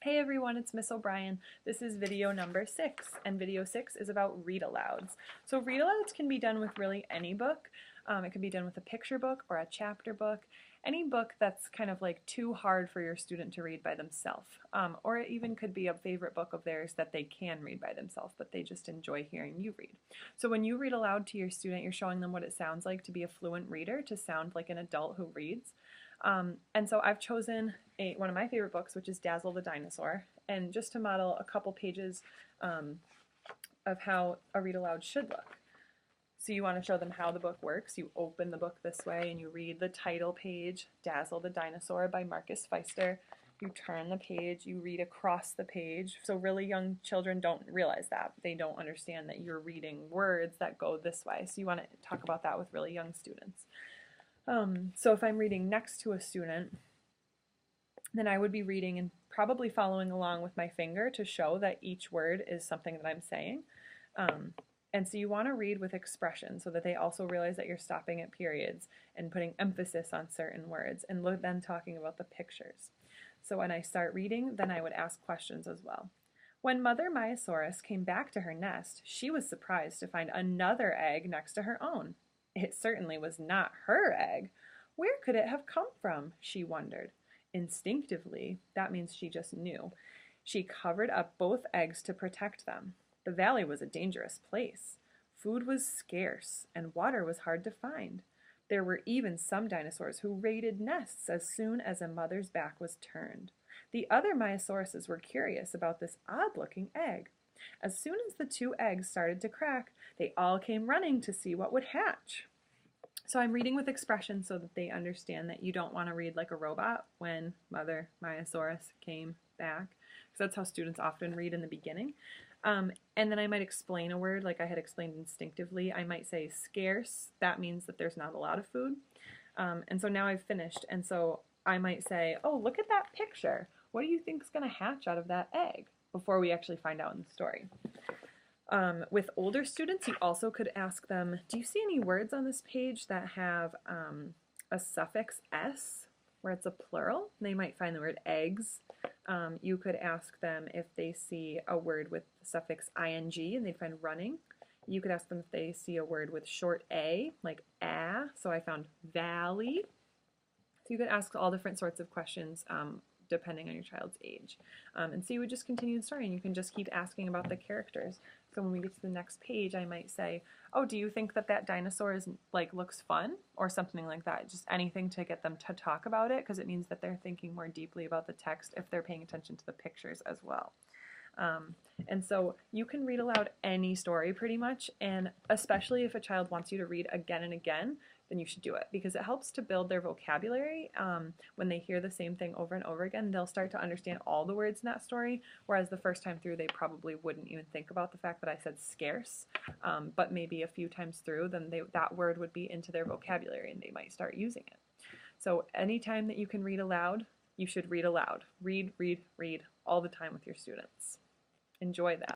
Hey everyone, it's Miss O'Brien. This is video number 6, and video 6 is about read-alouds. So read-alouds can be done with really any book. It can be done with a picture book or a chapter book, any book that's kind of like too hard for your student to read by themselves. Or it even could be a favorite book of theirs that they can read by themselves, but they just enjoy hearing you read. So when you read aloud to your student, you're showing them what it sounds like to be a fluent reader, to sound like an adult who reads. And so I've chosen one of my favorite books, which is Dazzle the Dinosaur, and just to model a couple pages of how a read aloud should look. So you want to show them how the book works. You open the book this way and you read the title page, Dazzle the Dinosaur by Marcus Pfister. You turn the page, you read across the page. So really young children don't realize that. They don't understand that you're reading words that go this way. So you want to talk about that with really young students. So if I'm reading next to a student, then I would be reading and probably following along with my finger to show that each word is something that I'm saying. And so you want to read with expression so that they also realize that you're stopping at periods and putting emphasis on certain words and then talking about the pictures. So when I start reading, then I would ask questions as well. When Mother Myosaurus came back to her nest, she was surprised to find another egg next to her own. It certainly was not her egg. Where could it have come from? She wondered. Instinctively, that means she just knew. She covered up both eggs to protect them. The valley was a dangerous place. Food was scarce, and water was hard to find. There were even some dinosaurs who raided nests as soon as a mother's back was turned. The other Myosauruses were curious about this odd-looking egg. As soon as the two eggs started to crack, they all came running to see what would hatch. So I'm reading with expression so that they understand that you don't want to read like a robot when Mother Myosaurus came back, because that's how students often read in the beginning. And then I might explain a word like I had explained instinctively. I might say scarce. That means that there's not a lot of food. And so now I've finished. And so I might say, oh, look at that picture. What do you think is going to hatch out of that egg? Before we actually find out in the story. With older students, you also could ask them, do you see any words on this page that have a suffix s, where it's a plural? They might find the word eggs. You could ask them if they see a word with the suffix ing and they'd find running. You could ask them if they see a word with short a, like so I found valley. So you could ask all different sorts of questions depending on your child's age. And so you would just continue the story and you can just keep asking about the characters. So when we get to the next page, I might say, oh, do you think that that dinosaur is looks fun? Or something like that. Just anything to get them to talk about it, because it means that they're thinking more deeply about the text if they're paying attention to the pictures as well. And so you can read aloud any story pretty much, and especially if a child wants you to read again and again, then you should do it, because it helps to build their vocabulary. When they hear the same thing over and over again, they'll start to understand all the words in that story, whereas the first time through they probably wouldn't even think about the fact that I said scarce, but maybe a few times through then that word would be into their vocabulary and they might start using it. So anytime that you can read aloud, you should read aloud. Read, read, read all the time with your students. Enjoy that.